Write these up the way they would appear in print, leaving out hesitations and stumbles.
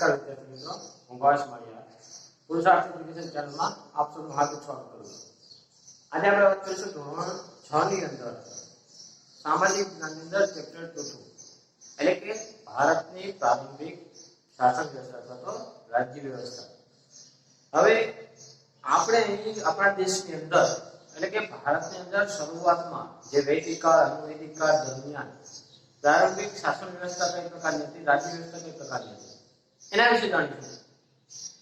नमस्कार विद्यार्थी मित्रों, હું ભાવેશ માળિયા પુરુષાર્થ એજ્યુકેશન ચેનલમાં આપ સૌનું હાર્દિક સ્વાગત કરું છું। આજે આપણે વાત કરીશું ધોરણ 6 ની અંદર સામાજિક જ્ઞાનની અંદર ચેપ્ટર 2 એટલે કે ભારતની પ્રારંભિક શાસન વ્યવસ્થા અથવા તો રાજ્ય વ્યવસ્થા। હવે આપણે અહીં આપણા દેશની અંદર એટલે કે ભારતની અંદર શરૂઆતમાં જે વૈદિક કાળ અનુવૈદિક કાળ દરમિયાન प्रारंभिक शासन व्यवस्था कई प्रकार की थी, राज्य व्यवस्था कई प्रकार की थी, एना विषे जाणीशुं।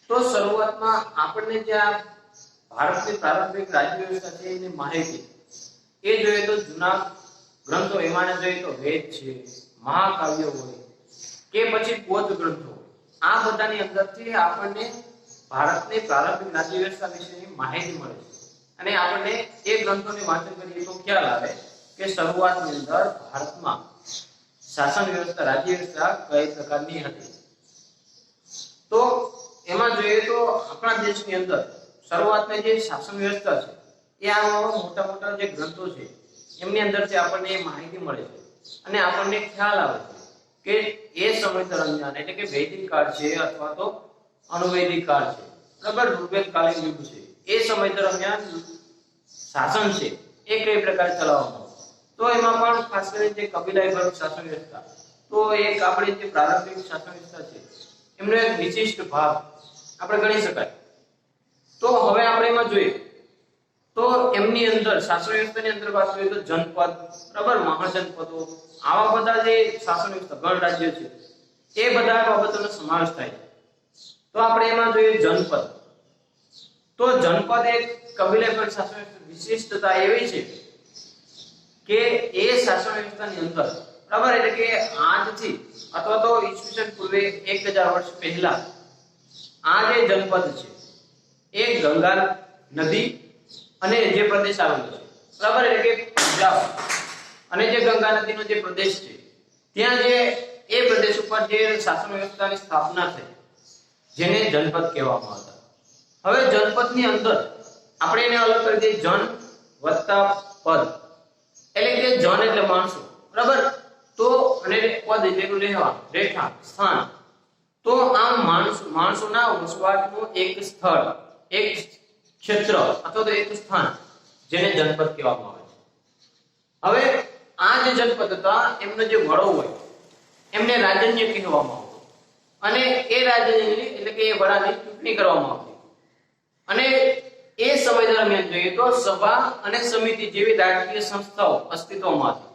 तो शुरुआत में आपने जे भारत की प्रारंभिक राज्य व्यवस्था छे एनी माहिती ए जोईए तो जूना ग्रंथो एमाने जोईए तो वेद छे, महाकाव्य होय के પછી બૌદ્ધ ગ્રંથો આ બધાની અંદરથી આપણને ભારતની પ્રારંભિક રાજ્ય વ્યવસ્થા વિશેની માહિતી મળે છે અને આપણને એ ગ્રંથોની વાંચન કરીએ તો ખ્યાલ આવે કે શરૂઆતની અંદર ભારતમાં शासन व्यवस्था राज्य व्यवस्था कई प्रकार की हती। तो एमां जोईए तो अपना देशनी अंदर शुरुआत में जे शासन व्यवस्था छे ए आ मोटा मोटा जे ग्रंथो छे एमनी अंदरथी आपणे माहिती मळे छे अने आपणे ख्याल आवे छे के ए समय दरमियान એટલે કે વૈદિક કાળ છે અથવા તો અનુવૈદિક કાળ છે બરાબર ઋગ્વેદ કાલીન યુગ છે એ સમય દરમિયાન શાસન છે એ કઈ પ્રકારે ચલાવવામાં तो एमां पण खास કરીને જે કબીલાઈ વર્ગ શાસન વ્યવસ્થા તો એક આપણી જે પ્રારંભિક શાસન વ્યવસ્થા છે એમનો એક વિશિષ્ટ ભાગ આપણે ગણી શકાય। તો હવે આપણે એમાં જોઈએ તો એમની અંદર શાસન વ્યવસ્થાની અંદર વાત કરીએ તો જનપદ બરાબર મહાજનપદો આવા બધા જે શાસન વ્યવસ્થા ગણ રાજ્ય છે એ બધા બાબતોનો સમાવેશ થાય છે। તો આપણે એમાં જોઈએ જનપદ। તો જનપદ એક કબીલાઈ વર્ગ શાસન વ્યવસ્થા વિશિષ્ટતા એવી છે કે એ શાસન વ્યવસ્થાની અંદર બરાબર એટલે કે આજથી અથવા તો ઈસવીસન પૂર્વે 1000 વર્ષ પહેલા આ જે જનપદ છે એ ગંગા નદી અને જે પ્રદેશ આવેલો છે બરાબર એટલે કે પંજાબ અને જે ગંગા નદીનો જે પ્રદેશ છે ત્યાં જે એ પ્રદેશ ઉપર જે શાસન વ્યવસ્થાની સ્થાપના થઈ જેને જનપદ કહેવામાં આવતા। હવે જનપદની અંદર આપણે એને અલગ કરી દઈએ જન વત્તા પદ એટલે કે જન એટલે માણસો બરાબર તો અને પદ એટલે રહેવા રેખા સ્થાન। તો આમ માણસોના વસવાટનું એક સ્થળ એક ક્ષેત્ર અથવા તો એક સ્થાન જેને જનપદ કહેવામાં આવે છે। હવે આ જે જનપદ હતા એમનો જે વડો હોય એમને રાજન્ય કહેવામાં આવતું અને એ રાજ્યની એટલે કે એ વડાની ચૂંટણી કરવામાં આવતી અને એ સમય દરમિયાન જોઈએ તો સભા અને સમિતિ જેવી રાજકીય સંસ્થાઓ અસ્તિત્વમાં હતી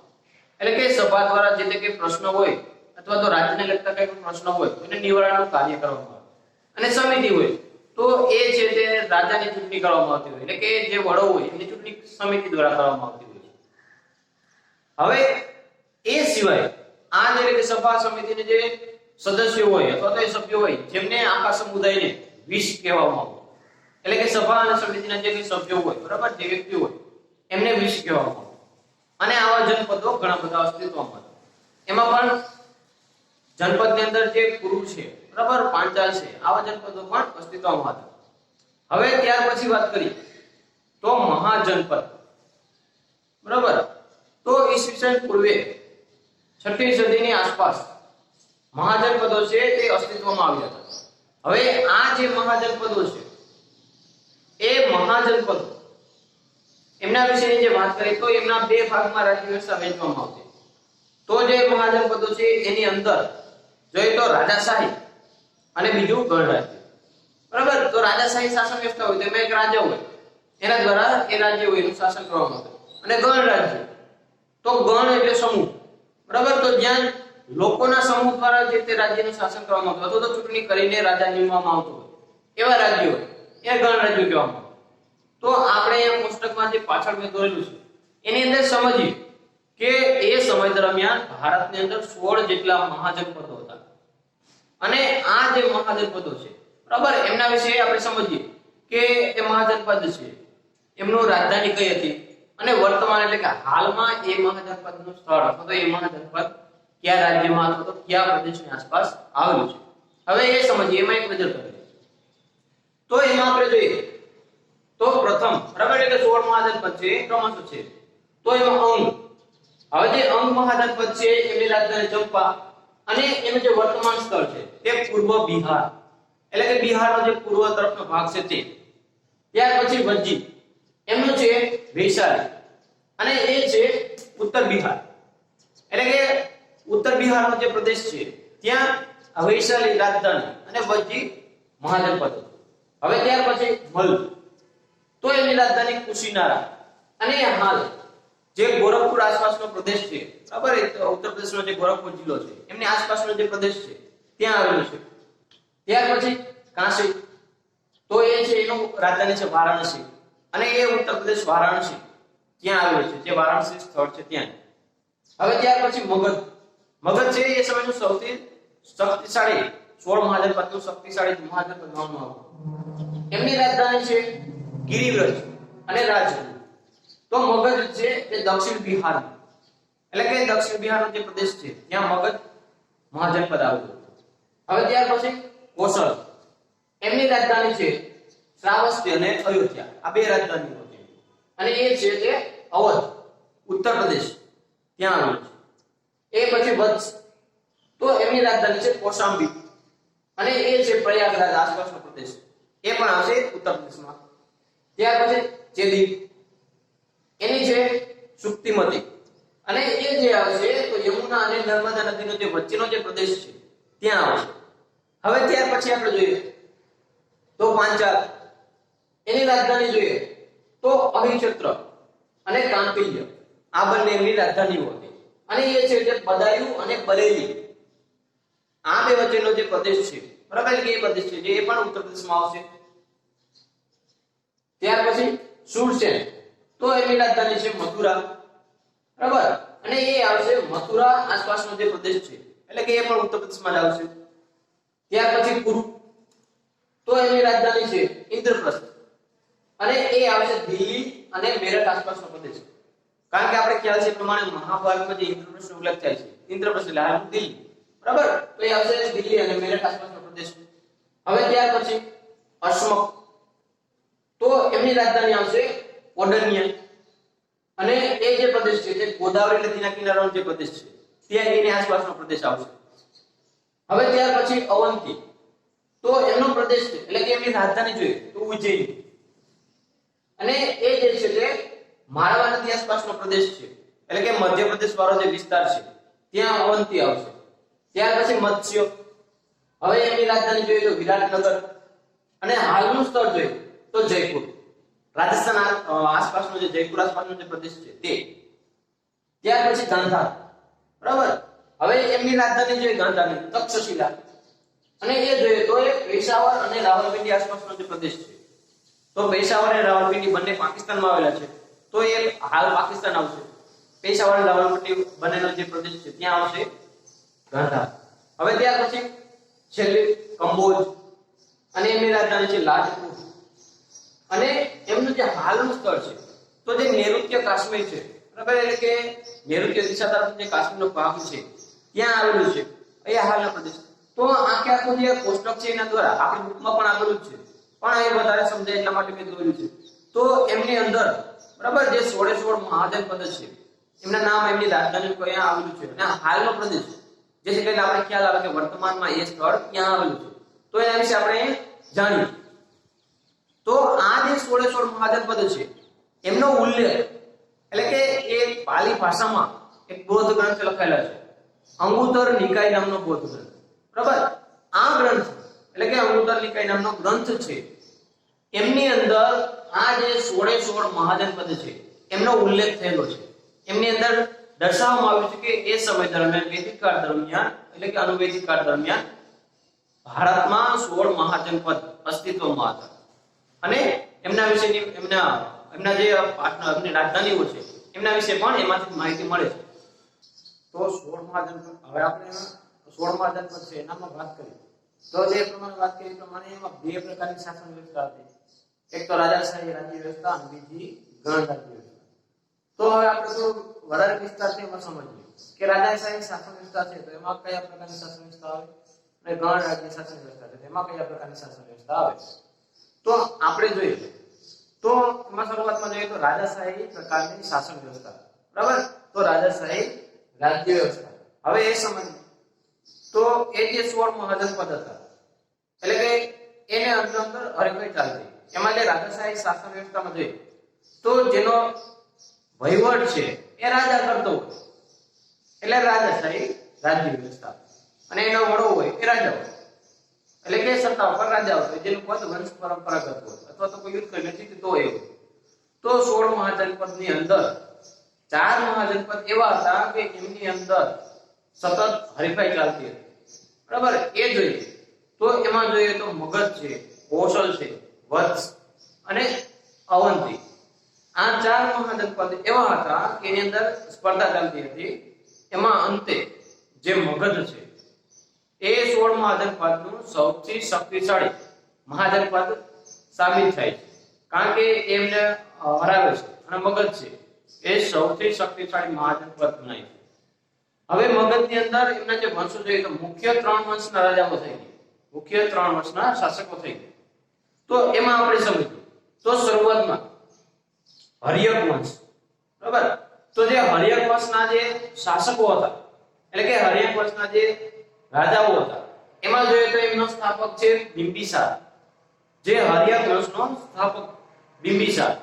એટલે કે સભા દ્વારા જે તે કે પ્રશ્ન હોય અથવા તો રાજ્યને લગતા કોઈ પ્રશ્ન હોય એને નિવારણનું કાર્ય કરવામાં આવે અને સમિતિ હોય તો એ છે તે રાજાની ચૂંટણી કરવામાં આવતી હોય એટલે કે જે વડો હોય એની ચૂંટણી સમિતિ દ્વારા કરવામાં આવતી હોય। હવે એ સિવાય આ જે કે સભા સમિતિને જે સદસ્યો હોય અથવા તો એ સભ્યો હોય જેમને આખા સમુદાયને વિશ કહેવામાં આવે એટલે કે સભા અને સમિતિના જે સભ્યો હોય બરાબર જે વ્યક્તિઓ હોય એમને વિશ કહેવામાં આવે અને આવા જનપદો ઘણા બધા અસ્તિત્વમાં હતા। એમાં પણ જનપદની અંદર જે કુરુ છે બરાબર પાંચાલ છે આવા જનપદો પણ અસ્તિત્વમાં હતા। હવે ત્યાર પછી વાત કરી તો મહાજનપદ બરાબર તો ઈસવીસન પૂર્વે 6મી સદીની આસપાસ મહાજનપદો છે તે અસ્તિત્વમાં આવ્યા હતા। હવે આ જે મહાજનપદો છે એ મહાજનપદ એમના વિશેની જે વાત કરીએ તો એમના બે ભાગમાં રાજ્ય વ્યવસ્થા વહેંચવામાં આવતી। તો જે મહાજનપદો છે એની અંદર જોઈએ તો રાજાશાહી અને બીજું ગણ રાજ્ય બરાબર। તો રાજાશાહી શાસન વ્યવસ્થા હોય તો એમાં એક રાજા હોય એના દ્વારા એ રાજ્ય હોય એનું શાસન કરવામાં આવતું અને ગણ રાજ્ય તો ગણ એટલે સમૂહ બરાબર તો જ્યાં લોકોના સમૂહ દ્વારા જે તે રાજ્યનું શાસન કરવામાં આવતું અથવા તો ચૂંટણી કરીને રાજા નિમવામાં આવતો હોય એવા રાજ્યો હોય એ ગણ રાજ્ય કહેવામાં આવે। તો આપણે આ પુસ્તકમાં જે પાછળ મેં દોરેલું છે એની અંદર સમજીએ કે એ સમય દરમિયાન ભારતની અંદર 16 જેટલા મહાજનપદો હતા અને આ જે મહાજનપદો છે બરાબર એમના વિશે આપણે સમજીએ કે એ મહાજનપદ છે એમનું રાજધાની કઈ હતી અને વર્તમાન એટલે કે હાલમાં એ મહાજનપદનું સ્થળ અથવા તો એ મહાજનપદ કયા રાજ્યમાં અથવા તો કયા પ્રદેશની આસપાસ આવેલું છે। હવે એ સમજીએ એમાં એક નજર કરીએ તો એમાં આપણે જોઈએ તો પ્રથમ બરાબર એટલે કે 16 મહાજનપદ છે ક્રમશઃ છે તો એમાં અંગ હવે જે અંગ મહાજનપદ છે એમની રાજધાની ચંપા અને એનું જે વર્તમાન સ્થળ છે તે પૂર્વ બિહાર, એટલે કે બિહારનો જે પૂર્વ તરફનો ભાગ છે તે. ત્યાર પછી વજ્જી, એમનું છે વૈશાલી, અને એ છે ઉત્તર બિહાર, એટલે કે ઉત્તર બિહારનો જે પ્રદેશ છે ત્યાં વૈશાલી રાજધાની અને વજ્જી મહાજનપદ. હવે ત્યાર પછી મલ, તો એની રાજધાની કુશીનારા, અને હાલ જે ગોરખપુર આસપાસનો પ્રદેશ છે, બરાબર, ઉત્તર પ્રદેશનો જે ગોરખપુર જિલ્લો છે એમની આસપાસનો જે પ્રદેશ છે ત્યાં આવેલું છે. ત્યાર પછી કાશી, તો એ છે એનું રાજધાની છે વારાણસી, અને એ ઉત્તર પ્રદેશ વારાણસી ત્યાં આવેલું છે, જે વારાણસી સ્થળ છે ત્યાં. હવે ત્યાર પછી મગધ, મગધ છે એ સમયનું સૌથી શક્તિશાળી 16 મહાજનપદનું શક્તિશાળી મહાજનપદ ગણવામાં આવે. એમની રાજધાની છે ગિરિવ્રજ અને રાજગુરુ. તો મગધ છે એ દક્ષિણ બિહાર, એટલે કે દક્ષિણ બિહારનો જે પ્રદેશ છે ત્યાં મગધ મહાજનપદ આવેલું. હવે ત્યાર પછી કોસલ, એમની રાજધાની છે શ્રાવસ્તી અને અયોધ્યા, આ બે રાજધાનીઓ છે, અને એ છે તે અવધ ઉત્તર પ્રદેશ ત્યાં આવેલું છે. એ પછી વત્સ, તો એમની રાજધાની છે કૌશાંબી, અને એ છે પ્રયાગરાજ આસપાસનો પ્રદેશ, એ પણ આવશે ઉત્તર પ્રદેશમાં. ત્યાર પછી ચેદીપ, એની છે સુક્તિમતી, અને એ જે આવશે તો યમુના અને નર્મદા નદીનો જે વચ્ચેનો જે પ્રદેશ છે ત્યાં આવશે. હવે ત્યાર પછી આપણે જોઈએ તો પાંચાલ, એની રાજધાની જોઈએ તો અહિછત્ર અને કાંપિલ્ય, આ બંને એમની રાજધાનીઓ હતી, અને એ છે જે બદાયુ અને બરેલી, આ બે વચ્ચેનો જે પ્રદેશ છે, બરાબર, એટલે કે એ પ્રદેશ છે જે એ પણ ઉત્તર પ્રદેશમાં આવશે. ત્યાર પછી સુરસેન, તો એમની રાજધાની છે મથુરા, બરાબર, અને એ આવશે મથુરા આસપાસનો જે પ્રદેશ છે, એટલે કે એ પણ ઉત્તર પ્રદેશમાં જ આવશે. ત્યાર પછી કુરુ, તો એની રાજધાની છે ઇન્દ્રપ્રસ્થ, અને એ આવશે દિલ્હી અને મેરઠ આસપાસનો પ્રદેશ. કારણ કે આપણે ખ્યાલ છે પ્રમાણે મહાભારતમાં જે ઇન્દ્રપ્રસ્થનો ઉલ્લેખ થાય છે, ઇન્દ્રપ્રસ્થ એટલે હાલ દિલ્હી, બરાબર, તો એ આવશે દિલ્હી અને મેરઠ આસપાસનો પ્રદેશ. હવે ત્યાર પછી અશમક, તો એમની રાજધાની આવશે ઓડન્યા, અને એ જે પ્રદેશ છે તે ગોદાવરી નદીના કિનારાનો જે પ્રદેશ છે ત્યાં એની આસપાસનો પ્રદેશ આવશે. હવે ત્યાર પછી અવંતી, તો એમનો પ્રદેશ છે, એટલે કે એમની રાજધાની જોઈએ તો ઉજ્જૈન, અને એ જે છે તે માળવા નદી આસપાસનો પ્રદેશ છે, એટલે કે મધ્યપ્રદેશ વાળો જે વિસ્તાર છે ત્યાં અવંતી આવશે. ત્યાર પછી મત્સ્ય, હવે એમની રાજધાની જોઈએ તો વિરાટનગર, અને હાલનું સ્થળ જોઈએ તો જયપુર, રાજસ્થાન આસપાસનો જે જયપુર આસપાસનો જે પ્રદેશ છે તે. ત્યાર પછી ગાંધાર, બરાબર, હવે એમની રાજધાની જોઈએ ગાંધારની તક્ષશિલા, અને એ જોઈએ તો એ પેશાવર અને રાવલપિંડી આસપાસનો જે પ્રદેશ છે, તો પેશાવર અને રાવલપિંડી બંને પાકિસ્તાનમાં આવેલા છે, તો એ હાલ પાકિસ્તાન આવશે. પેશાવર અને રાવલપિંડી બંનેનો જે પ્રદેશ છે ત્યાં આવશે ગાંધાર. હવે ત્યાર પછી છેલ્લે કંબોજ, અને એમની રાજધાની છે લાજપુર, અને એમનું જે હાલનું સ્થળ છે તો જે નૈઋત્ય કાશ્મીર છે, બરાબર, એટલે કે નૈઋત્ય દિશા તરફ જે કાશ્મીરનો ભાગ છે ત્યાં આવેલું છે, એ હાલનો પ્રદેશ. તો આખે આખું જે કોષ્ટક છે એના દ્વારા આપણી બુકમાં પણ આપેલું જ છે, પણ એ વધારે સમજાય એટલા માટે મેં દોર્યું છે. તો એમની અંદર, બરાબર, જે 16 મહાજનપદ છે એમના નામ, એમની રાજધાની ક્યાં આવેલું છે, અને હાલનો પ્રદેશ જેથી કરીને આપણે ખ્યાલ આવે કે વર્તમાનમાં એ સ્થળ ક્યાં આવેલું છે, તો એના વિશે આપણે જાણીએ. તો આ જે 16 મહાજનપદ છે એમનો ઉલ્લેખ, એટલે કે એ પાલી ભાષામાં એક બૌદ્ધ ગ્રંથ લખાયેલા છે, અંગુત્તર નિકાય નામનો બૌદ્ધ ગ્રંથ, બરાબર. આ ગ્રંથ, એટલે કે અંગુત્તર નિકાય નામનો ગ્રંથ છે, એમની અંદર આ જે 16 મહાજનપદ છે એમનો ઉલ્લેખ થયેલો છે. એમની અંદર દર્શાવવામાં આવ્યું છે કે એ સમય દરમિયાન, વૈદિક કાળ દરમિયાન, એટલે કે અનુવૈદિક કાળ દરમિયાન ભારતમાં 16 મહાજનપદ અસ્તિત્વમાં હતા, અને એમના વિશેની એમના જે એમની રાજધાનીઓ છે એમના વિશે પણ એમાંથી માહિતી મળે છે. તો 16 મહાજનપદ, હવે આપણે 16 મહાજનપદ છે એનામાં વાત કરીએ તો જે પ્રમાણે વાત કરી પ્રમાણે એમાં બે પ્રકારની શાસન વ્યવસ્થા હતી. એક તો રાજાશાહી રાજ્ય વ્યવસ્થા અને બીજી ગણ રાજ્ય વ્યવસ્થા. તો હવે આપણે તો વધારે વિસ્તારથી એમાં સમજીએ કે રાજાશાહી શાસન વ્યવસ્થા છે તો એમાં કયા પ્રકારની શાસન વ્યવસ્થા આવે, અને ગણ રાજ્ય શાસન વ્યવસ્થા છે તેમાં કયા પ્રકારની શાસન વ્યવસ્થા આવે. તો આપણે જોઈએ તો એમાં શરૂઆતમાં જોઈએ તો રાજાશાહી પ્રકારની શાસન વ્યવસ્થા, બરાબર. તો રાજાશાહી રાજ્ય વ્યવસ્થા, હવે એ સમજ તો એ જે 16 મહાજનપદ હતા એટલે કે એને અંદર અંદર હરીફાઈ ચાલતી એમાં જે રાજાશાહી શાસન વ્યવસ્થામાં જોઈએ તો જેનો વહીવટ છે એ રાજા કરતો હોય એટલે રાજાશાહી રાજ્ય વ્યવસ્થા અને એનો વડો હોય એ રાજા હોય એટલે કે સત્તા ઉપર રાજા હોય જેનું પદ વંશ પરંપરાગત હોય અથવા તો કોઈ યુદ્ધ કરી નથી તો એ તો 16 મહાજનપદ ની અંદર 4 મહાજનપદ એવા હતા કે એમની અંદર સતત હરીફાઈ ચાલતી હતી બરાબર એ જોઈએ તો એમાં જોઈએ તો મગધ છે કૌશલ છે વત્સ અને અવંતી આ 4 મહાજનપદ એવા હતા કે એની અંદર સ્પર્ધા ચાલતી હતી એમાં અંતે જે મગધ છે એ 16 મહાજનપદનું સૌથી શક્તિશાળી મહાજનપદ સાબિત થાય છે કારણ કે એમને હરાવે છે અને મગધ છે એ સૌથી શક્તિશાળી મહાજનપદ ગણાય છે હવે મગધની અંદર એમના જે વંશો જોઈએ તો મુખ્ય 3 વંશના રાજાઓ થઈ ગયા મુખ્ય 3 વંશના શાસકો થઈ ગયા તો એમાં આપણે સમજીએ તો શરૂઆતમાં હર્યક વંશ બરાબર તો જે હર્યક વંશના જે શાસકો હતા એટલે કે હર્યક વંશના જે રાજાઓ હતા એમાં જોઈએ તો એમનો સ્થાપક છે બિંબિસાર જે હર્યક વંશનો સ્થાપક બિંબિસાર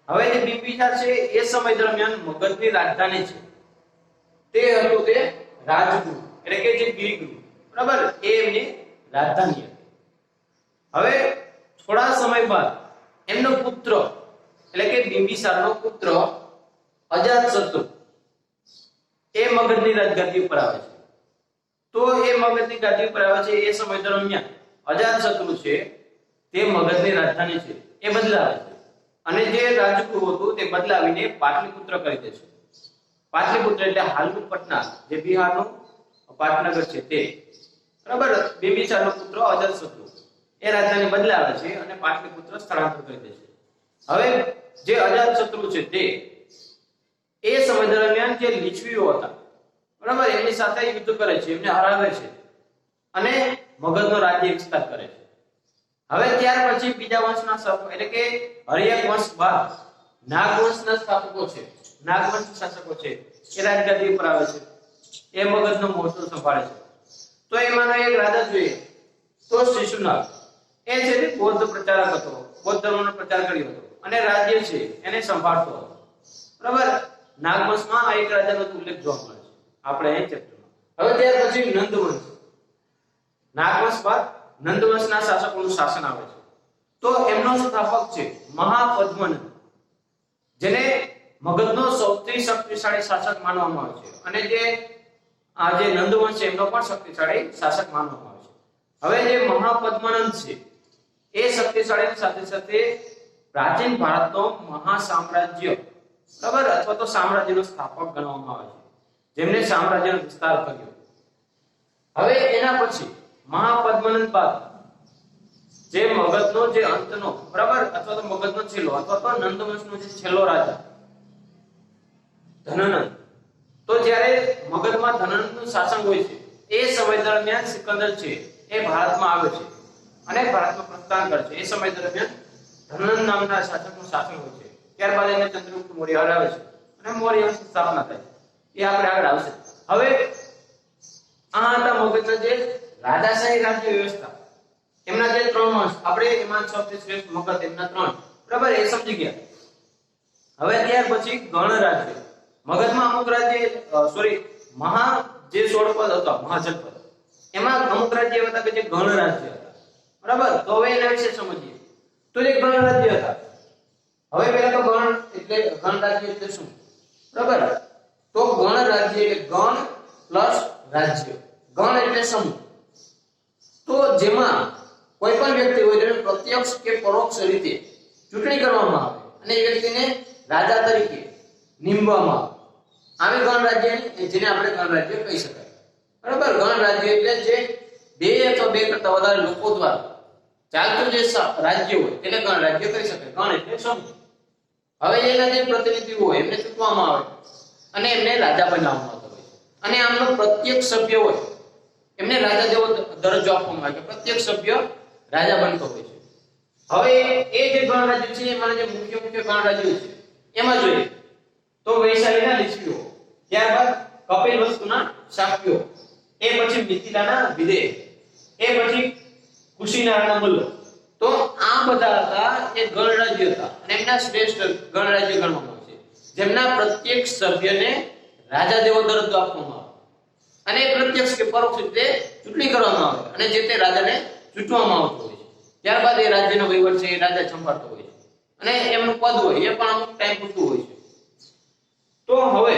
હવે જે બિંબિસાર છે એ સમય દરમિયાન મગધની રાજધાની છે તે હતું તે રાજગૃહ એટલે કે જે ગિરિગૃહ બરાબર એ એમની રાજધાની હતી હવે થોડા સમય બાદ એમનો પુત્ર એટલે કે બિંબિસારનો પુત્ર અજાતશત્રુ એ મગધની રાજગાદી ઉપર આવે છે તો એ મગધની ગાદી ઉપર આવે છે એ સમય દરમિયાન અજાતશત્રુ છે તે મગધની રાજધાની છે એ બદલાવે છે અને જે રાજગૃહ હતું તે બદલાવીને પાટલીપુત્ર કરી દે છે પાટલીપુત્ર એટલે હાલનું પટના જે બિહારનું પાટનગર છે તે બરાબર બિંબિસારનો પુત્ર અજાતશત્રુ એ રાજધાની બદલાવે છે અને પાટલીપુત્ર સ્થળાંતર કરી દે છે હવે જે અજાતશત્રુ છે તે એ સમય દરમિયાન જે લીછવીઓ હતા બરાબર એમની સાથે યુદ્ધ કરે છે એમને હરાવે છે અને મગધનો રાજ્ય વિસ્તાર કરે છે હવે ત્યાર પછી બીજા વંશના શાસકો એટલે કે હર્યક વંશ બાદ નાગવંશના સ્થાપકો છે નાગવંશ શાસકો છે એ રાજગાદી ઉપર આવે છે એ મગધનો મોરચો સંભાળે છે તો એમાંનો એક રાજા જોઈએ તો શિશુનાગ એ છે તે બૌદ્ધ પ્રચારક હતો બૌદ્ધ ધર્મનો પ્રચાર કર્યો હતો અને રાજ્ય છે એને સંભાળતો હતો બરાબર નાગવંશમાં આ એક રાજાનો ઉલ્લેખ જોવા મળે છે આપણે અહીં ચેપ્ટરમાં હવે ત્યાર પછી નંદવંશ નાગવંશ બાદ નંદવંશના શાસકોનું શાસન આવે છે તો એમનો સ્થાપક છે મહાપદ્મનંદ જેને મગધનો સૌથી શક્તિશાળી શાસક માનવામાં આવે છે અને જે આ જે નંદવંશ છે એમનો પણ શક્તિશાળી શાસક માનવામાં આવે છે હવે જે મહાપદ્મનંદ છે એ શક્તિશાળીની સાથે સાથે પ્રાચીન ભારતનો મહાસામ્રાજ્ય બરાબર અથવા તો સામ્રાજ્યનો સ્થાપક ગણવામાં આવે છે જેમને સામ્રાજ્યનો વિસ્તાર કર્યો હવે એના પછી મહાપદ્મનંદ બાદ જે મગધનો જે અંતનો બરાબર અથવા તો મગધનો છેલ્લો અથવા તો નંદવંશનો જે છેલ્લો રાજા ધનનંદ તો જ્યારે મગધમાં ધનનંદનું શાસન હોય છે એ સમય દરમિયાન સિકંદર છે એ ભારતમાં આવે છે અને ભારતમાં પ્રસ્થાન કરે છે એ સમય દરમિયાન ધનનંદ નામના શાસકનું શાસન હોય છે ત્યારબાદ એને ચંદ્રગુપ્ત મૌર્ય હરાવે છે અને મૌર્ય વંશની સ્થાપના થાય એ આપણે આગળ આવશે હવે આ હતા મગધના જે રાજાશાહી રાજ્ય વ્યવસ્થા એમના જે 3 વંશ આપણે એમાં સૌથી શ્રેષ્ઠ મગધ એમના 3 બરાબર એ સમજી ગયા હવે ત્યાર પછી ગણ રાજ્ય મગધમાં અમુક રાજ્ય મહા જે 16 પદ હતા મહાજનપદ એમાં અમુક રાજ્ય એવા હતા કે જે ગણ રાજ્ય હતા બરાબર તો હવે એના વિશે સમજીએ તો જે ગણ રાજ્ય હતા હવે પહેલા તો ગણ રાજ્ય એટલે શું બરાબર તો ગણ રાજ્ય એટલે ગણ પ્લસ રાજ્ય ગણ એટલે સમૂહ તો જેમાં કોઈ પણ વ્યક્તિ હોય તેને પ્રત્યક્ષ કે પરોક્ષ રીતે ચૂંટણી કરવામાં આવે અને એ વ્યક્તિને રાજા તરીકે નિમવામાં આવે ગણ રાજ્યની જેને આપણે ગણ રાજ્ય કહી શકાય બરાબર ગણ રાજ્ય એટલે જે 2 અથવા 2 કરતા વધારે લોકો દ્વારા ચાલતું જે રાજ્ય હોય તેને ગણ રાજ્ય કહી શકાય ગણ એટલે સમૂહ હવે એના જે પ્રતિનિધિઓ હોય એમને ચૂંટવામાં આવે અને એમને રાજા બનાવવામાં આવતો હોય અને આમનો પ્રત્યેક સભ્ય હોય એમને રાજા જેવો દરજ્જો આપવામાં આવે છે પ્રત્યેક સભ્ય રાજા બનતો હોય છે હવે એ જે ગણ રાજ્ય છે એમાં જે મુખ્ય ગણ રાજ્યો છે એમાં જોઈએ તો વૈશાલીના લીછવીઓ ત્યારબાદ કપિલ વસ્તુના શાક્યો એ પછી મિથિલાના વિદેહ, એ પછી કુશીનરાના મલ્લ. તો આ બધા હતા એ ગણરાજ્ય હતા અને એમના શ્રેષ્ઠ ગણરાજ્ય ગણવામાં આવે છે, જેમના પ્રત્યેક સભ્યને રાજા જેવો દરજ્જો આપવામાં આવે અને પ્રત્યક્ષ કે પરોક્ષ રીતે ચૂંટણી કરવામાં આવે અને જે તે રાજાને ચૂંટવામાં આવતો હોય છે. ત્યારબાદ એ રાજ્યનો વહીવટ છે એ રાજા સંભાળતો હોય છે અને એમનું પદ હોય એ પણ અમુક ટાઈમ પૂરતું હોય છે. તો હવે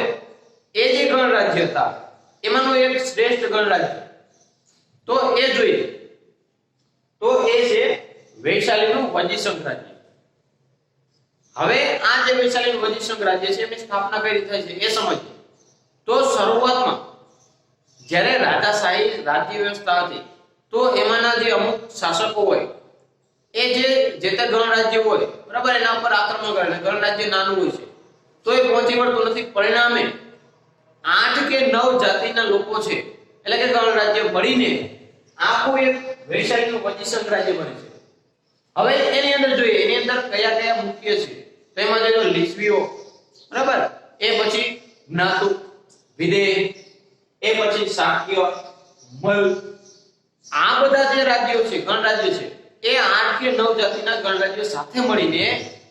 એ જે ગણરાજ્ય હતા એમાંનું એક શ્રેષ્ઠ ગણરાજ્ય તો એ જોઈએ તો એ છે વૈશાલીનું વજીસંઘ રાજ્ય. હવે આ જે વૈશાલીનું વજીસંઘ રાજ્ય છે એની સ્થાપના કઈ રીતે થઈ છે એ સમજીએ. તો શરૂઆતમાં જ્યારે રાજાશાહી રાજ્ય વ્યવસ્થા હતી તો એમાંના જે અમુક શાસકો હોય એ જે તે ગણરાજ્ય હોય બરાબર એના પર આક્રમણ કરે. ગણરાજ્ય નાનું હોય છે તો એ પહોંચી વળતું નથી. પરિણામે 8 કે 9 જાતિના લોકો છે એટલે કે ગણરાજ્ય મળીને આખું એક વૈશાલીનું વજીસંઘ રાજ્ય બને છે. હવે એની અંદર જોઈએ એની અંદર કયા કયા મુખ્ય છે તો એમાં જો લિસ્વીઓ બરાબર, એ પછી જ્ઞાતુ, વિદેહ, એ પછી શાક્ય, મલ, આ બધા જે રાજ્યો છે ગણરાજ્ય છે એ 8 કે 9 જાતિના ગણરાજ્યો સાથે મળીને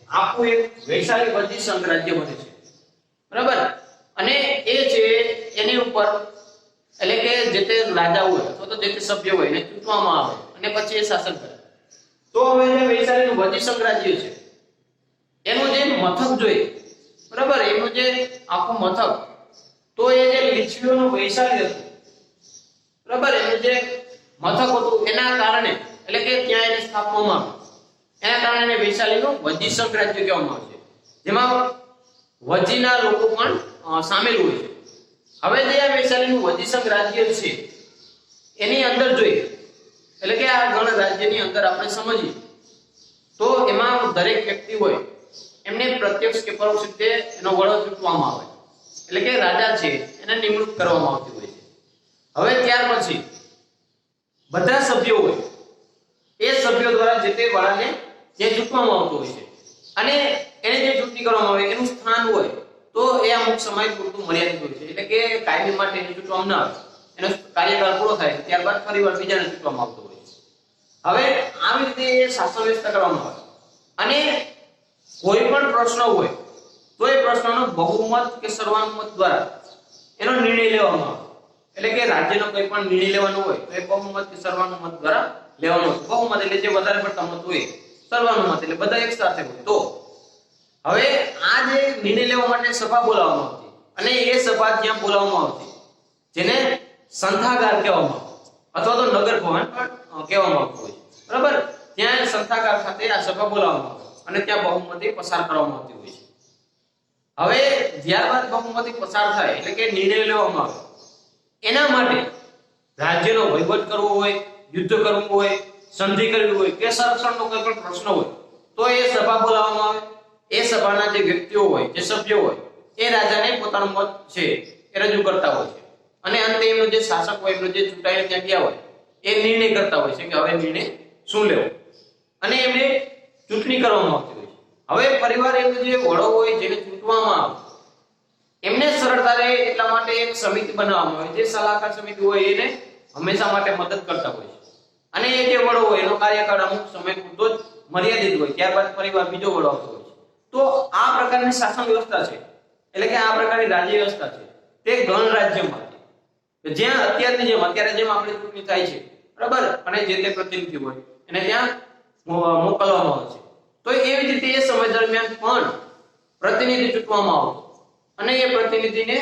આખું એક વૈશાલી વજીસંઘ રાજ્ય બને છે બરાબર. અને એ છે એની ઉપર એટલે કે જે તે રાજા હોય અથવા તો જે તે સભ્ય હોય એને ચૂંટવામાં આવે અને પછી એ શાસન કરે. તો હવે જે વૈશાલીનું વજીસંઘ રાજ્ય છે એનું જે મથક જોઈએ બરાબર, એનું જે આખું મથક તો એ જે લિચ્વીઓનું વૈશાલી હતું બરાબર, એનું જે મથક હતું એના કારણે એટલે કે ત્યાં એને સ્થાપવામાં આવ્યું એના કારણે એને વૈશાલીનું વજીસંઘ રાજ્ય કહેવામાં આવે છે, જેમાં વજીના લોકો પણ સામેલ હોય છે. હવે જે આ વૈશાલીનું વજીસંઘ રાજ્ય છે એની અંદર જોઈએ એટલે કે આ ગણ રાજ્યની અંદર આપણે સમજીએ તો એમાં દરેક વ્યક્તિ હોય એમને પ્રત્યક્ષ કે પરોક્ષ રીતે એનો વડો ચૂંટવામાં આવે એટલે કે રાજા છે એને નિમણૂક કરવામાં આવતી હોય છે. હવે ત્યાર પછી બધા સભ્યો હોય એ સભ્યો દ્વારા જે તે વડાને જે ચૂંટવામાં આવતો હોય છે અને એને જે ચૂંટણી કરવામાં આવે એનું સ્થાન હોય તો એ અમુક સમય પૂરતું મર્યાદિત હોય છે એટલે કે કાયમી માટે એને ચૂંટવામાં ન આવે, એનો કાર્યકાળ પૂરો થાય ત્યારબાદ ફરીવાર બીજાને ચૂંટવામાં આવતો હોય છે. હવે આવી રીતે શાસન વ્યવસ્થા કરવામાં આવે અને કોઈ પણ પ્રશ્ન હોય તો એ પ્રશ્નનો બહુમત કે સર્વાનુમત દ્વારા એનો નિર્ણય લેવામાં આવે એટલે કે રાજ્યનો કોઈ પણ નિર્ણય લેવાનો હોય તો એ બહુમત કે સર્વાનુમત દ્વારા લેવાનો હોય. બહુમત એટલે જે વધારે પડતા મત હોય, સર્વાનુમત એટલે બધા એક સાથે હોય. તો હવે આ જે નિર્ણય લેવા માટે સભા બોલાવવામાં આવતી અને એ સભા ત્યાં બોલાવવામાં આવતી જેને સંથાગાર કહેવામાં આવે અથવા તો નગર ભવન પણ કહેવામાં આવતું હોય બરાબર. ત્યાં સંથાગાર ખાતે આ સભા બોલાવવામાં આવે અને ત્યાં બહુમતી પસાર કરવામાં આવતી હોય છે. હવે ત્યારબાદ બહુમતી પસાર થાય એટલે કે નિર્ણય લેવામાં આવે એના માટે રાજ્યનો વહીવટ કરવો હોય, યુદ્ધ કરવું હોય, સંધિ કરવી હોય કે સંરક્ષણનો કોઈ પણ પ્રશ્ન હોય તો એ સભા બોલાવવામાં આવે. એ સભાના જે વ્યક્તિઓ હોય, જે સભ્યો હોય એ રાજાને પોતાનો મત છે એ રજૂ કરતા હોય છે અને અંતે એમનો જે શાસક હોય એમનો જે ચૂંટાઈને ત્યાં ગયા હોય એ નિર્ણય કરતા હોય છે કે હવે નિર્ણય શું લેવો અને એમને ચૂંટણી કરવામાં આવતી હોય છે. હવે પરિવાર એમનો જે વડો હોય જેને ચૂંટવામાં આવે એમને સરળતા રહે એટલા માટે એક સમિતિ બનાવવામાં આવે. જે સલાહકાર સમિતિ હોય એને હંમેશા માટે મદદ કરતા હોય છે અને એ જે વડો હોય એનો કાર્યકાળ અમુક સમય પૂરતો જ મર્યાદિત હોય, ત્યારબાદ ફરીવાર બીજો વડો આવતો હોય છે. તો આ પ્રકારની શાસન વ્યવસ્થા છે એટલે કે આ પ્રકારની રાજ્ય વ્યવસ્થા છે તે ગણરાજ્યમાં છે જ્યાં અત્યારની જેમ અત્યારે જેમ આપણે ચૂંટણી થાય છે બરાબર અને જે તે પ્રતિનિધિ હોય એને ત્યાં મોકલવામાં આવે છે. તો એવી જ રીતે એ સમય દરમિયાન પણ પ્રતિનિધિ ચૂંટવામાં આવતો અને એ પ્રતિનિધિને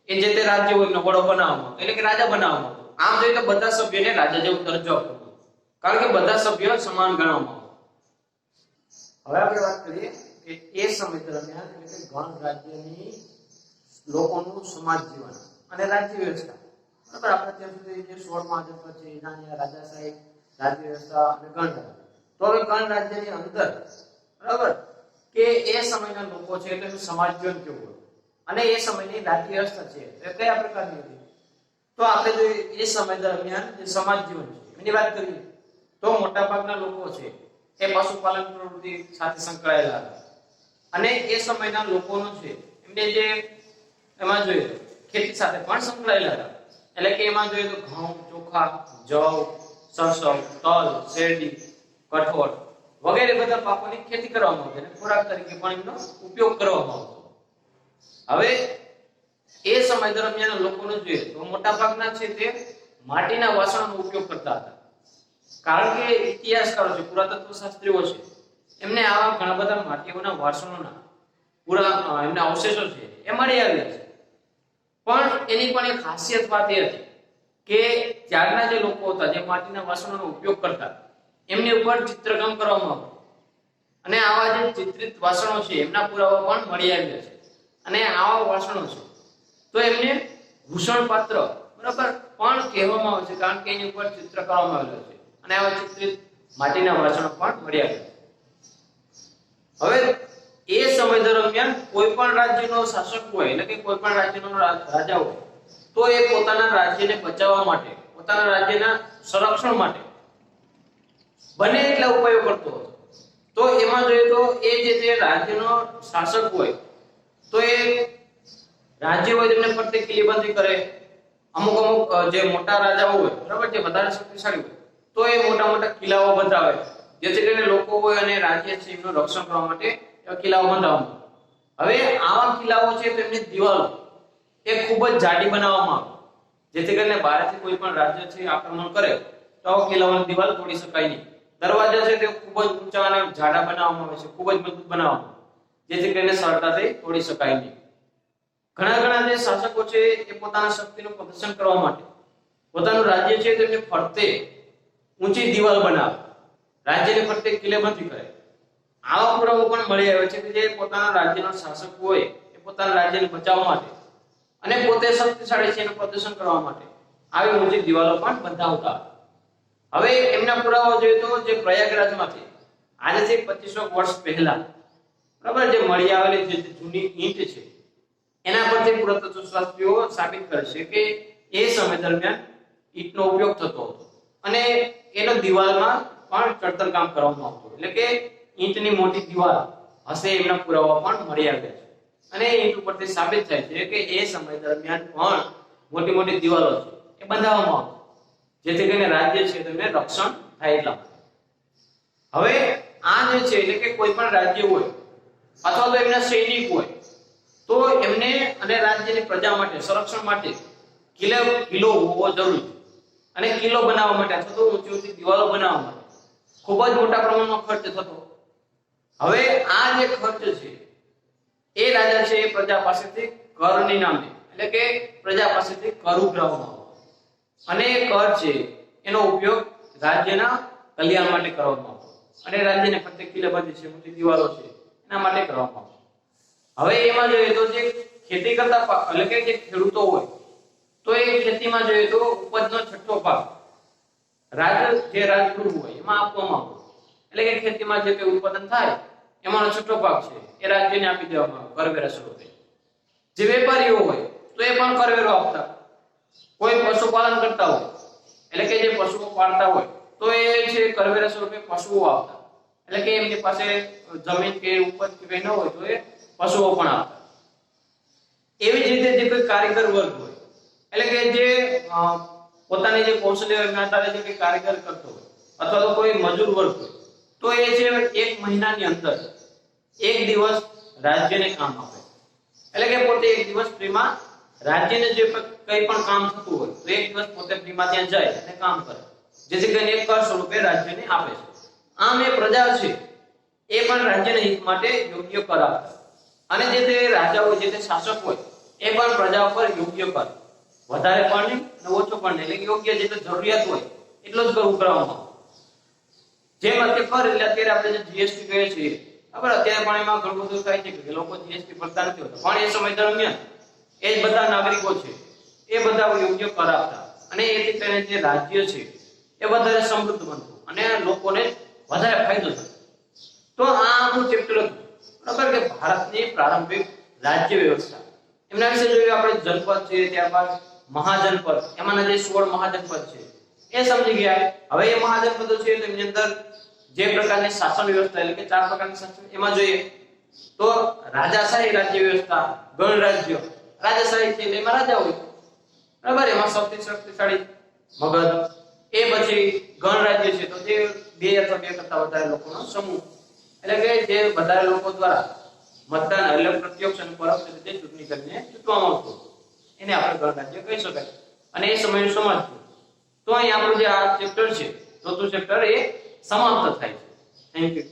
એ જે તે રાજ્ય હોય એનો વડો બનાવવામાં એટલે કે રાજા બનાવવામાં આવતો. આમ જોઈએ તો બધા સભ્યોને રાજા જેવો દરજ્જો આપવામાં કારણ કે બધા સભ્યો સમાન ગણવામાં આવે. હવે આપણે વાત કરીએ કે એ સમય દરમિયાન એટલે કે ગણ રાજ્યની લોકોનું સમાજ જીવન અને રાજ્ય વ્યવસ્થા બરાબર. આપણે ત્યાં સુધી જે 16મા આદેશ છે એના રાજાશાહી રાજ્ય વ્યવસ્થા અને ગણ રાજ્ય. તો હવે ગણ રાજ્યની અંદર બરાબર કે એ સમયના લોકો છે તેનું સમાજ જીવન કેવું હોય અને એ સમયની રાજ્ય વ્યવસ્થા છે એ કયા પ્રકારની હતી. તો આપણે જો એ સમય દરમિયાન જે સમાજ જીવન છે એની વાત કરીએ તો મોટાભાગના લોકો છે એ પશુપાલન પ્રવૃત્તિ સાથે સંકળાયેલા હતા અને એ સમયના લોકોનો છે એમને જે એમાં જોઈએ ખેતી સાથે પણ સંકળાયેલા હતા. એટલે કે એમાં જોઈએ તો ઘઉં, ચોખા, જવ, સરસવ, તલ, શેરડી, કઠોળ વગેરે બધા પાકોની ખેતી કરવામાં આવતી અને ખોરાક તરીકે પણ એનો ઉપયોગ કરવામાં આવતો. હવે એ સમય દરમિયાન લોકોને જોઈએ તો મોટા ભાગના છે તે માટીના વાસણોનો ઉપયોગ કરતા હતા. કારણ કે ઇતિહાસકારો છે, પુરાતત્વ શાસ્ત્રીઓ છે, એમને આવા ઘણા બધા માટીઓના વાસણોના એમના અવશેષો છે એ મળી આવ્યા છે. પણ એની પણ એક ખાસિયત વાત એ હતી કે ત્યારના જે લોકો હતા જે માટીના વાસણોનો ઉપયોગ કરતા એમની ઉપર ચિત્રકામ કરવામાં આવતું અને આવા જે ચિત્રિત વાસણો છે એમના પુરાવા પણ મળી આવ્યા છે. અને આવા વાસણો છે તો એમને ભૂષણ પાત્ર બરાબર પણ કહેવામાં આવે છે કારણ કે એની ઉપર ચિત્ર કરવામાં આવેલું છે અને આવા ચિત્રિત માટીના વાસણો પણ મળી આવ્યા છે. હવે એ સમય દરમિયાન કોઈ પણ રાજ્યનો શાસક હોય એટલે કે કોઈ પણ રાજ્યનો રાજા હોય તો એ પોતાના રાજ્યને બચાવવા માટે, પોતાના રાજ્યના સંરક્ષણ માટે બને એટલા ઉપાયો કરતો હતો. તો એમાં જોઈએ તો એ જે રાજ્યનો શાસક હોય તો એ રાજ્ય હોય તેમને ફરતે કિલ્લેબંધી કરે. અમુક જે મોટા રાજાઓ હોય બરાબર, જે વધારે શક્તિશાળી હોય તો એ મોટા મોટા કિલ્લાઓ બંધાવે જેથી કરીને લોકો હોય અને રાજ્ય છે એનું રક્ષણ કરવા માટે કિલ્લાઓ બંધાવવામાં. હવે આવા કિલ્લાઓ છે તેમની દિવાલો એ ખૂબ જ જાડી બનાવવામાં આવે જેથી કરીને બહારથી કોઈ પણ રાજ્ય છે આક્રમણ કરે તો આવા કિલ્લાઓની દિવાલ તોડી શકાય નહીં. દરવાજા છે તે ખૂબ જ ઊંચા અને જાડા બનાવવામાં આવે છે, ખૂબ જ મજબૂત બનાવવામાં જેથી કરીને સરળતાથી તોડી શકાય નહીં. ઘણા જે શાસકો છે એ પોતાના શક્તિનું પ્રદર્શન કરવા માટે પોતાનું રાજ્ય છે તેમને ફરતે ઊંચી દિવાલ બનાવે, રાજ્યને ફરતે કિલ્લેબંધી કરે. આવા પુરાવો પણ મળી આવે છે કે જે પોતાના રાજ્યનો શાસક હોય એ પોતાના રાજ્યને બચાવવા માટે અને પોતે શક્તિશાળી છે એનું પ્રદર્શન કરવા માટે આવી ઊંચી દિવાલો પણ બંધાવતા. હવે એમના પુરાવા જોઈએ તો જે પ્રયાગરાજમાંથી આજથી 2500 વર્ષ પહેલા બરાબર જે મળી આવેલી જે જૂની ઈંટ છે એના પરથી પુરાતત્વ શાસ્ત્રીઓ સાબિત કરે છે કે એ સમય દરમિયાન ઈંટનો ઉપયોગ થતો હતો અને એનો દિવાલમાં પણ ચણતર કામ કરવામાં આવતું. એટલે કે ઈંટની મોટી દિવાલ હશે એમના પુરાવા પણ મળી આવ્યા છે અને ઈંટ ઉપરથી સાબિત થાય છે કે એ સમય દરમિયાન પણ મોટી મોટી દિવાલો છે એ બંધાવવામાં આવતી જેથી કરીને રાજ્ય છે તેમને રક્ષણ થાય એટલા માટે. હવે આ જે છે એટલે કે કોઈ પણ રાજ્ય હોય અથવા તો એમના સૈનિક હોય તો એમને અને રાજ્યની પ્રજા માટે સંરક્ષણ માટે કિલ્લો હોવો જરૂરી છે. અને કિલ્લો બનાવવા માટે અથવા તો ઊંચી ઊંચી દિવાલો બનાવવા માટે ખૂબ જ મોટા પ્રમાણમાં ખર્ચ થતો. હવે આ જે ખર્ચ છે એ રાજા છે એ પ્રજા પાસેથી કરની નામે એટલે કે પ્રજા પાસેથી કર ઉઘરાવવામાં આવે અને એ કર છે એનો ઉપયોગ રાજ્યના કલ્યાણ માટે કરવામાં આવતો અને રાજ્યને ફરતે કિલ્લેબંધી છે, ઊંચી દિવાલો છે એના માટે કરવામાં આવતો. હવે એમાં જોઈએ તો જે ખેતી કરતા એટલે કે જે ખેડૂતો હોય તો એ ખેતીમાં જોઈએ તો ઉપજનો છઠ્ઠો ભાગ રાજગુરુ હોય એમાં આપવામાં આવતો. એટલે કે ખેતીમાં જે કંઈ ઉત્પાદન થાય એમાંનો છઠ્ઠો ભાગ છે એ રાજ્યને આપી દેવામાં આવે કરવેરા સ્વરૂપે. જે વેપારીઓ હોય તો એ પણ કરવેરો આપતા. કોઈ પશુપાલન કરતા હોય એટલે કે જે પશુઓ પાળતા હોય તો એ છે કરવેરા સ્વરૂપે પશુઓ આપતા. એટલે કે એમની પાસે જમીન કે ઉપજ કે કંઈ ન હોય તો એ પશુઓ પણ આપતા. એવી જ રીતે જે કોઈ કારીગર વર્ગ હોય એટલે કે જે પોતાની જે કૌશલ્ય આધારે જે કોઈ કારીગર કરતો હોય અથવા તો કોઈ મજૂર વર્ગ હોય તો એ છે 1 મહિનાની અંદર 1 દિવસ રાજ્યને કામ આપે. એટલે કે પોતે 1 દિવસ ફ્રીમાં રાજ્યને જે કંઈ પણ કામ થતું હોય તો 1 દિવસ પોતે ફ્રીમાં ત્યાં જાય અને કામ કરે જેથી કરીને એક કર સ્વરૂપે રાજ્યને આપે છે. આમ એ પ્રજા છે એ પણ રાજ્યના હિત માટે યોગ્ય કર આપે અને જે તે રાજા હોય જે તે શાસક હોય એ પણ પ્રજા ઉપર યોગ્ય કર વધારે પણ નહીં અને ઓછો પણ નહીં એટલે યોગ્ય જેટલો જરૂરિયાત હોય એટલો જ કર ઉઘરાવવામાં આવે. જેમ અત્યારે કર એટલે અત્યારે આપણે જે જીએસટી કહીએ છીએ બરાબર, અત્યારે પણ એમાં ઘણું બધું થાય છે કે લોકો જીએસટી ભરતા નથી હોતા પણ એ સમય દરમિયાન એ જ બધા નાગરિકો છે એ બધા યોગ્ય કર આપતા અને એથી કરીને જે રાજ્ય છે એ વધારે સમૃદ્ધ બનતું અને લોકોને વધારે ફાયદો થતો. તો આ આપણું ચેપ્ટર હતું બરાબર કે ભારતની પ્રારંભિક રાજ્ય વ્યવસ્થા. એમના વિશે જોઈએ આપણે જનપદ છે, ત્યારબાદ મહાજનપદ, એમાંના જે 16 મહાજનપદ છે એ સમજી ગયા. હવે એ મહાજનપદો છે તેમની અંદર જે પ્રકારની શાસન વ્યવસ્થા એટલે કે 4 પ્રકારની શાસન એમાં જોઈએ તો રાજાશાહી રાજ્ય વ્યવસ્થા, ગણરાજ્ય. રાજાશાહી છે એમાં રાજા હોય બરાબર. એમાં સૌથી શક્તિશાળી મગધ, એ પછી ગણરાજ્ય છે તો તે 2 અથવા 2 કરતા વધારે લોકોનો સમૂહ, એટલે કે જે વધારે લોકો દ્વારા મતદાન એટલે પ્રત્યક્ષ અને પરોક્ષ રીતે ચૂંટણી કરીને ચૂંટવામાં આવતું, એને આપણે ગણરાજ્ય કહી શકાય. અને એ સમયનું સમાજ. તો અહીં આપણું જે આ ચેપ્ટર છે ચોથું ચેપ્ટર એ સમાપ્ત થાય છે. Thank you.